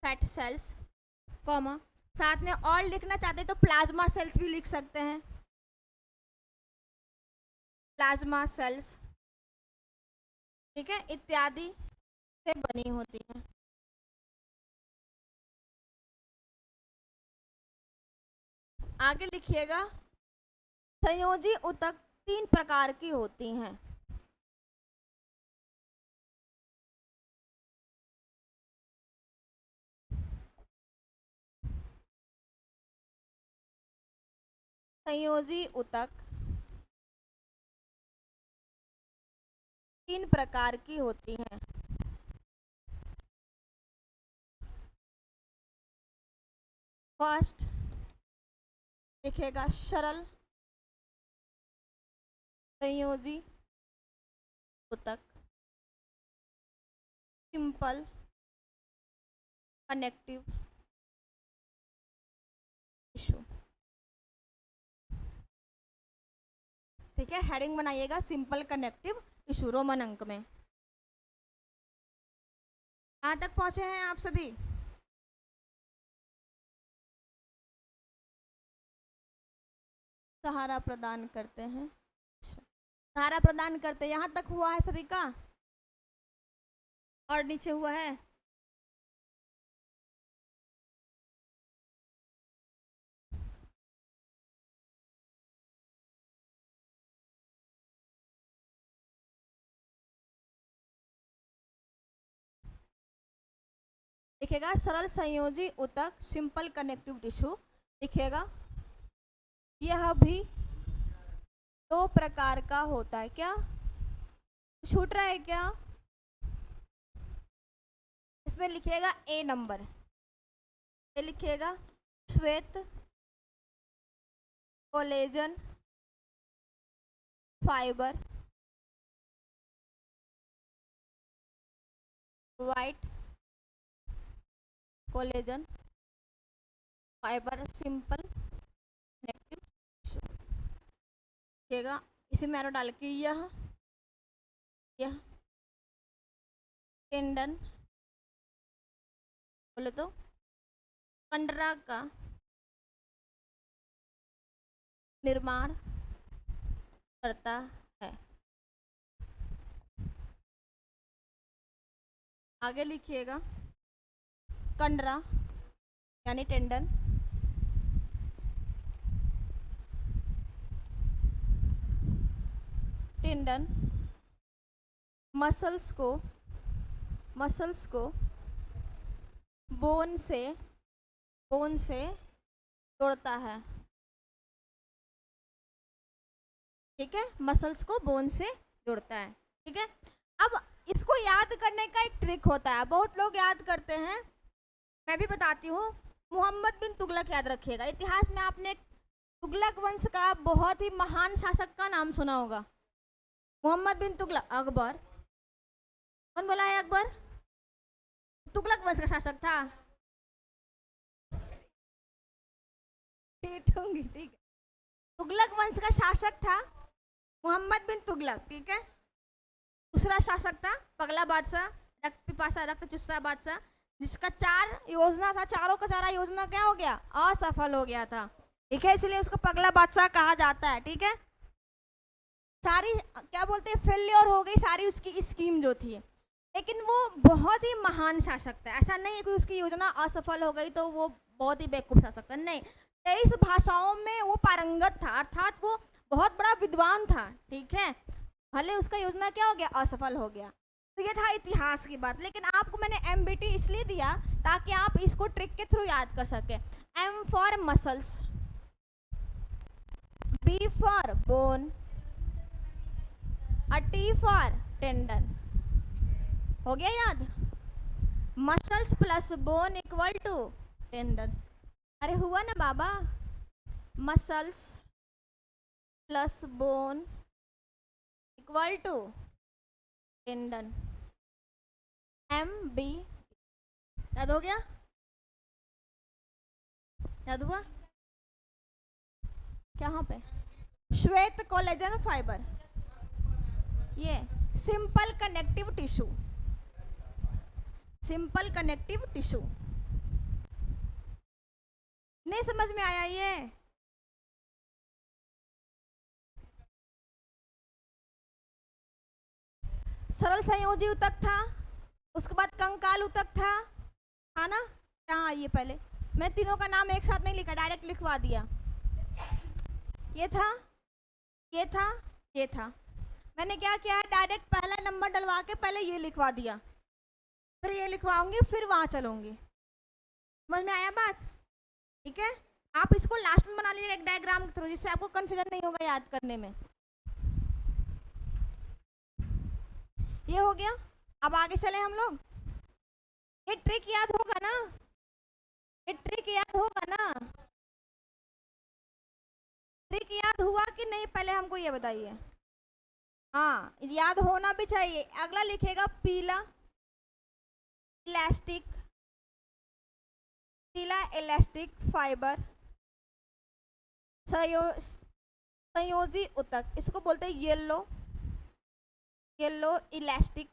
फैट सेल्स, कॉमा, साथ में और लिखना चाहते हैं तो प्लाज्मा सेल्स भी लिख सकते हैं, प्लाज्मा सेल्स। ठीक है, इत्यादि से बनी होती है। आगे लिखिएगा, संयोजी ऊतक 3 प्रकार की होती हैं। संयोजी ऊतक 3 प्रकार की होती हैं। फर्स्ट लिखेगा सरल संयोजी ऊतक, सिंपल कनेक्टिव टिश्यू। ठीक है, हेडिंग बनाइएगा सिंपल कनेक्टिव टिश्यू रोमन अंक में। कहाँ तक पहुंचे हैं आप सभी? सहारा प्रदान करते हैं। अच्छा, सहारा प्रदान करते हैं, यहाँ तक हुआ है सभी का? और नीचे हुआ है? लिखेगा सरल संयोजी ऊतक सिंपल कनेक्टिव टिश्यू। लिखेगा यह भी 2 प्रकार का होता है। क्या छूट रहा है क्या? इसमें लिखिएगा ए नंबर, ये लिखिएगा श्वेत collagen fibre, white collagen fibre simple connective tissue. लिखिएगा इसी में एरो डाल के यह टेंडन बोले तो कंडरा का निर्माण करता है। आगे लिखिएगा कंडरा यानी टेंडन मसल्स को बोन से जोड़ता है। ठीक है, मसल्स को बोन से जोड़ता है। ठीक है, अब इसको याद करने का एक ट्रिक होता है, बहुत लोग याद करते हैं, मैं भी बताती हूँ। मोहम्मद बिन तुगलक याद रखिएगा। इतिहास में आपने तुगलक वंश का बहुत ही महान शासक का नाम सुना होगा, मोहम्मद बिन तुगलक। अकबर, कौन बोला है अकबर? तुगलक वंश का शासक था। ठीक है, तुगलक वंश का शासक था मोहम्मद बिन तुगलक। ठीक है, दूसरा शासक था पगला बादशाह, रक्त पिपासा रक्त चुस्सा बादशाह, जिसका 4 योजना था, चारों का सारा योजना क्या हो गया? असफल हो गया था। ठीक है, इसलिए उसको पगला बादशाह कहा जाता है। ठीक है, सारी क्या बोलते हैं, फेल्योर हो गई सारी उसकी स्कीम जो थी, लेकिन वो बहुत ही महान शासक था। ऐसा नहीं है कि उसकी योजना असफल हो गई तो वो बहुत ही बेवकूफ शासक था, नहीं। 23 भाषाओं में वो पारंगत था, अर्थात वो बहुत बड़ा विद्वान था। ठीक है, भले उसका योजना क्या हो गया? असफल हो गया। तो ये था इतिहास की बात, लेकिन आपको मैंने MBT इसलिए दिया ताकि आप इसको ट्रिक के थ्रू याद कर सके। M for muscles, B for bone, T for tendon. हो गया याद? Muscles plus bone equal to tendon. अरे हुआ ना बाबा, muscles plus bone equal to tendon, MB। याद हो गया? याद हुआ? क्या पे श्वेत कोलेजन फाइबर, ये simple connective tissue, simple connective tissue. नहीं समझ में आया ये? सरल संयोजी ऊतक था, उसके बाद कंकाल ऊतक था, हाँ ना। यहाँ आइए, पहले मैंने तीनों का नाम एक साथ नहीं लिखा, डायरेक्ट लिखवा दिया। ये था, ये था, ये था। मैंने क्या किया है, डायरेक्ट पहला नंबर डलवा के पहले ये लिखवा दिया, फिर ये लिखवाऊंगी, फिर वहां चलूंगी। समझ में आया बात? ठीक है, आप इसको लास्ट में बना लीजिएगा एक डायग्राम के थ्रू, जिससे आपको कंफ्यूजन नहीं होगा याद करने में। ये हो गया। अब आगे चले हम लोग। ये ट्रिक याद होगा ना, ये ट्रिक याद होगा ना, ट्रिक याद हुआ कि नहीं, पहले हमको ये बताइए। हाँ, याद होना भी चाहिए। अगला लिखेगा पीला इलास्टिक, पीला इलास्टिक फाइबर संयोजी ऊतक, इसको बोलते हैं yellow, yellow elastic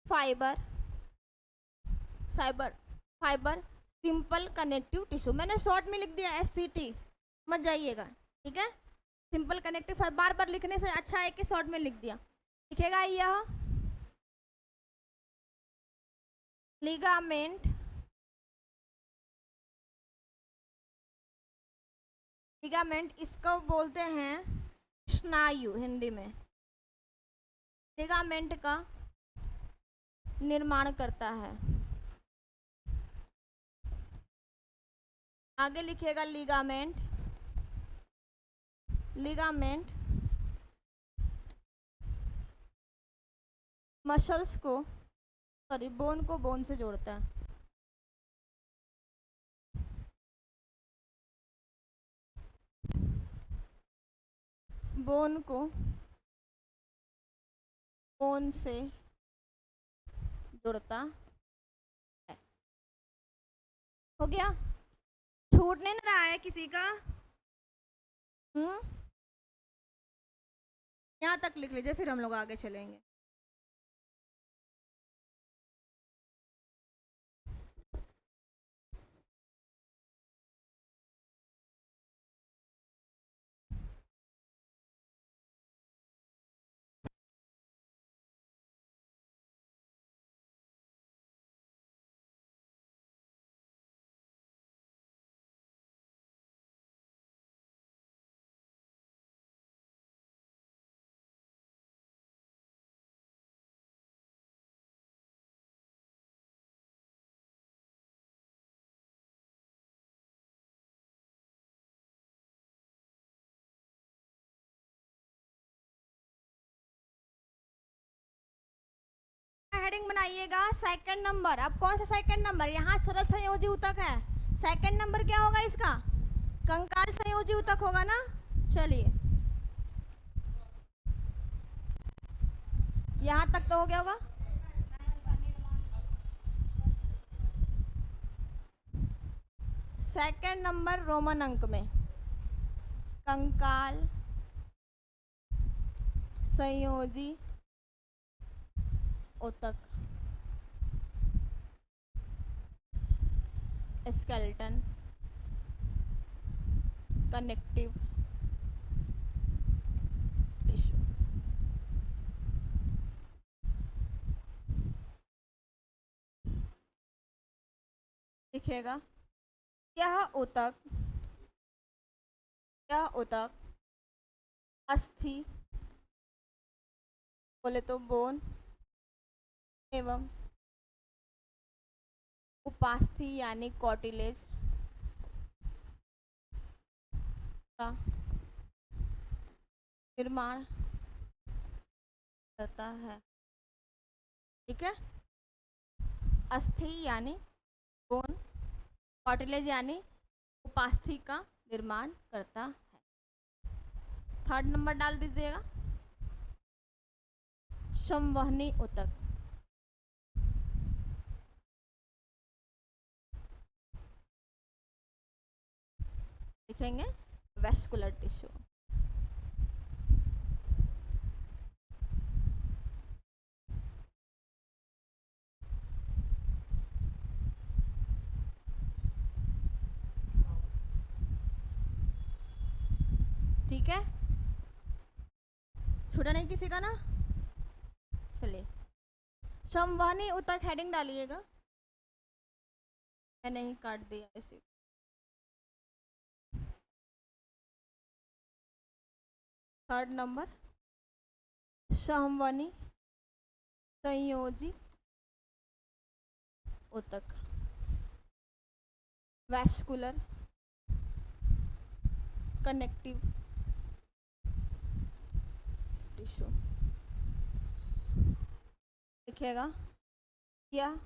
fibre, cyber fibre simple connective tissue. मैंने शॉर्ट में लिख दिया SCT, मत जाइएगा, ठीक है। सिंपल कनेक्टिव फाइबर बार बार लिखने से अच्छा है कि शॉर्ट में लिख दिया। लिखेगा यह लिगामेंट, लिगामेंट इसको बोलते हैं स्नायु हिंदी में, लिगामेंट का निर्माण करता है। आगे लिखेगा लिगामेंट, लिगामेंट मसल्स को, सॉरी बोन को बोन से जोड़ता है। बोन को बोन से जोड़ता है। हो गया? छूटने ना रहा है किसी का? यहाँ तक लिख लीजिए, फिर हम लोग आगे चलेंगे। हेडिंग बनाइएगा सेकंड नंबर। अब कौन सा सेकंड नंबर? यहाँ सरल संयोजी ऊतक है, सेकंड नंबर क्या होगा इसका? कंकाल संयोजी ऊतक होगा ना। चलिए, यहाँ तक तो हो गया होगा। सेकंड नंबर रोमन अंक में कंकाल संयोजी ऊतक, स्केलेटन कनेक्टिव टिश्यू। लिखेगा यह ऊतक, यह ऊतक अस्थि बोले तो बोन एवं उपास्थि यानी कॉटिलेज का निर्माण करता है। ठीक है, अस्थि यानी बोन, कॉटिलेज यानी उपास्थि का निर्माण करता है। थर्ड नंबर डाल दीजिएगा संवहनी ऊतक। लिखेंगे वेस्कुलर टिश्यू। ठीक है, छूटा नहीं किसी का ना? चलिए, संवहनी ऊतक हेडिंग डालिएगा। मैं नहीं काट दिया इसे। थर्ड नंबर, संवहनी संयोजी ऊतक, वैस्कुलर कनेक्टिव टिश्यू। देखिएगा, यह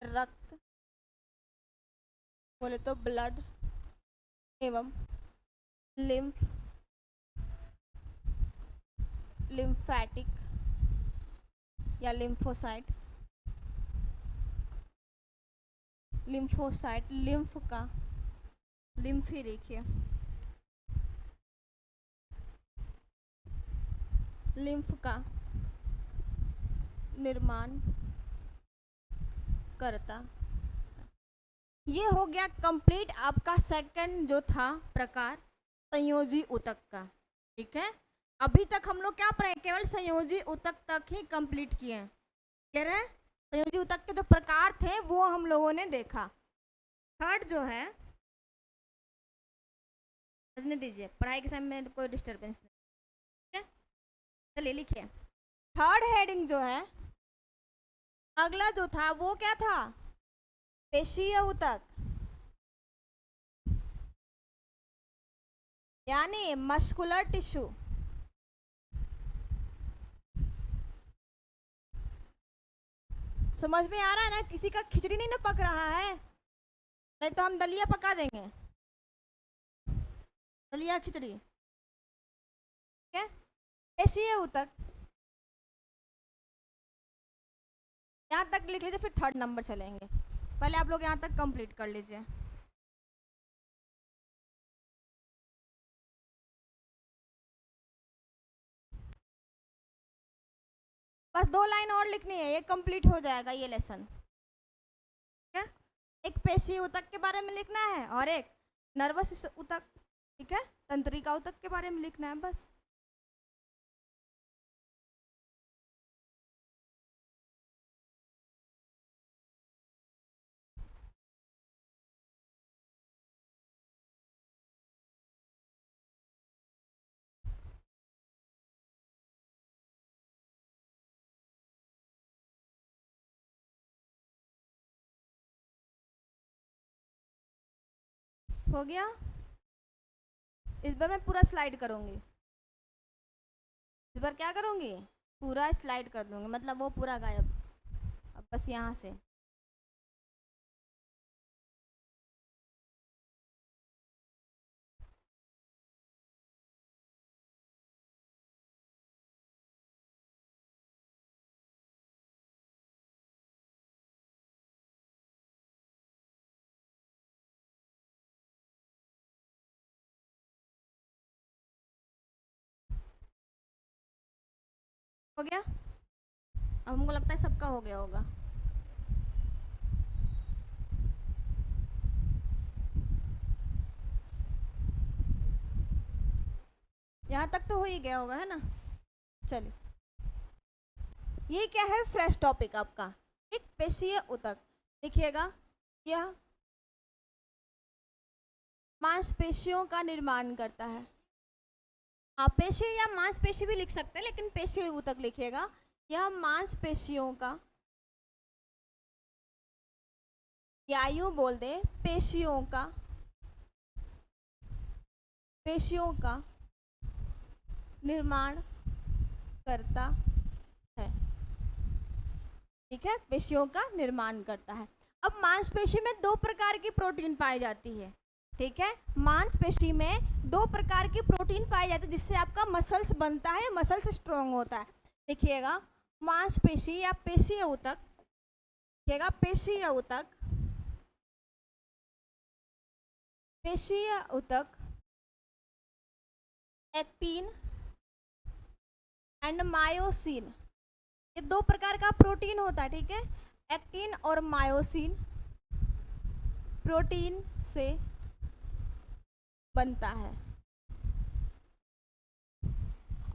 रक्त बोले तो ब्लड एवं लिम्फैटिक या लिम्फोसाइट लिम्फ का, लिम्फ ही देखिए, लिम्फ का निर्माण करता। ये हो गया कंप्लीट आपका सेकंड जो था प्रकार संयोजी ऊतक का। ठीक है, अभी तक हम लोग क्या पढ़े, केवल संयोजी ऊतक तक ही कंप्लीट किए हैं। क्लियर है? संयोजी ऊतक के जो प्रकार थे वो हम लोगों ने देखा। थर्ड जो है, समझने दीजिए, पढ़ाई के समय में कोई डिस्टर्बेंस नहीं। ठीक है, चलिए लिखिए। थर्ड हेडिंग जो है, अगला जो था वो क्या था, पेशीय ऊतक, यानी मस्कुलर टिश्यू। समझ में आ रहा है ना? किसी का खिचड़ी नहीं ना पक रहा है, नहीं तो हम दलिया पका देंगे, दलिया खिचड़ी। ठीक है, पेशीय ऊतक यहाँ तक लिख लीजिए, फिर थर्ड नंबर चलेंगे। पहले आप लोग यहाँ तक कंप्लीट कर लीजिए। बस 2 लाइन और लिखनी है, ये कंप्लीट हो जाएगा ये लेसन। ठीक है, एक पेशीय ऊतक के बारे में लिखना है और एक नर्वस ऊतक, ठीक है, तंत्रिका ऊतक के बारे में लिखना है बस। हो गया? इस बार मैं पूरा स्लाइड करूंगी, इस बार क्या करूंगी, पूरा स्लाइड कर दूंगी, मतलब वो पूरा गायब। अब बस यहाँ से हो गया। अब हमको लगता है सबका हो गया होगा। यहाँ तक तो हो ही गया होगा, है ना? चलिए, ये क्या है, फ्रेश टॉपिक आपका, एक पेशीय ऊतक। देखिएगा, यह मांसपेशियों का निर्माण करता है। आप पेशी या मांसपेशी भी लिख सकते हैं, लेकिन पेशीय ऊतक लिखिएगा। यह मांसपेशियों का, या यूं बोल दे, पेशियों का निर्माण करता है। ठीक है, पेशियों का निर्माण करता है। अब मांसपेशी में 2 प्रकार की प्रोटीन पाई जाती है। ठीक है, मांसपेशी में 2 प्रकार की प्रोटीन पाई जाती है, जिससे आपका मसल्स बनता है, मसल्स स्ट्रॉन्ग होता है। देखिएगा, मांसपेशी या पेशीय ऊतक, देखिएगा पेशीय ऊतक, पेशीय ऊतक एक्टिन एंड मायोसिन, ये 2 प्रकार का प्रोटीन होता है। ठीक है, एक्टिन और मायोसिन प्रोटीन से बनता है।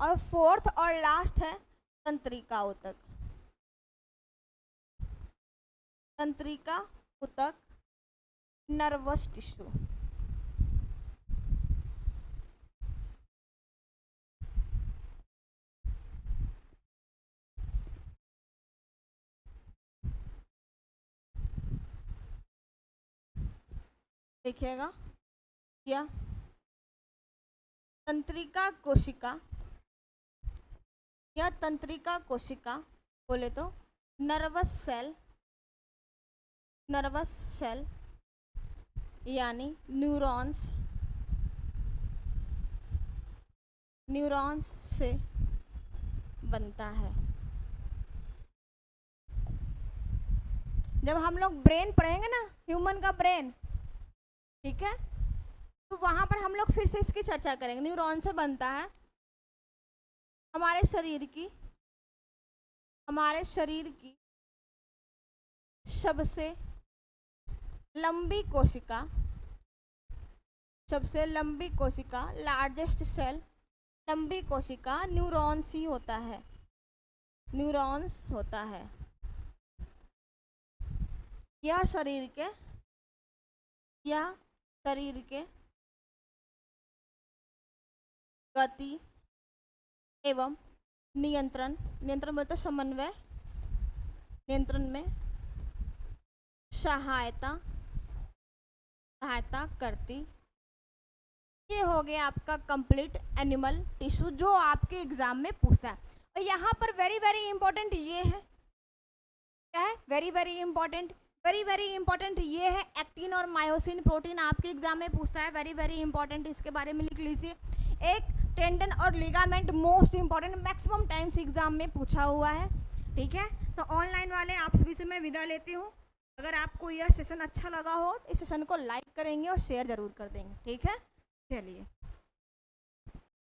और फोर्थ और लास्ट है तंत्रिका ऊतक, तंत्रिका ऊतक, नर्वस टिश्यू। देखिएगा या तंत्रिका कोशिका या तंत्रिका कोशिका बोले तो नर्वस सेल यानी न्यूरॉन्स से बनता है। जब हम लोग ब्रेन पढ़ेंगे ना, ह्यूमन का ब्रेन, ठीक है, तो वहां पर हम लोग फिर से इसकी चर्चा करेंगे। न्यूरॉन से बनता है हमारे शरीर की सबसे लंबी कोशिका, लार्जेस्ट सेल, लंबी कोशिका न्यूरॉन्स ही होता है, न्यूरॉन्स होता है। यह शरीर के गति एवं नियंत्रण बोलते समन्वय, नियंत्रण में सहायता करती। ये हो गया आपका कंप्लीट एनिमल टिश्यू जो आपके एग्जाम में पूछता है। और यहाँ पर वेरी वेरी इंपॉर्टेंट ये है, क्या है, वेरी वेरी इंपॉर्टेंट ये है, एक्टिन और मायोसिन प्रोटीन आपके एग्जाम में पूछता है। वेरी वेरी इंपॉर्टेंट, इसके बारे में लिख लीजिए। एक टेंडन और ligament most important, maximum times exam में पूछा हुआ है, ठीक है। तो ऑनलाइन वाले आप सभी से मैं विदा लेती हूँ। अगर आपको यह सेशन अच्छा लगा हो, इस सेशन को लाइक करेंगे और शेयर जरूर कर देंगे, ठीक है। चलिए।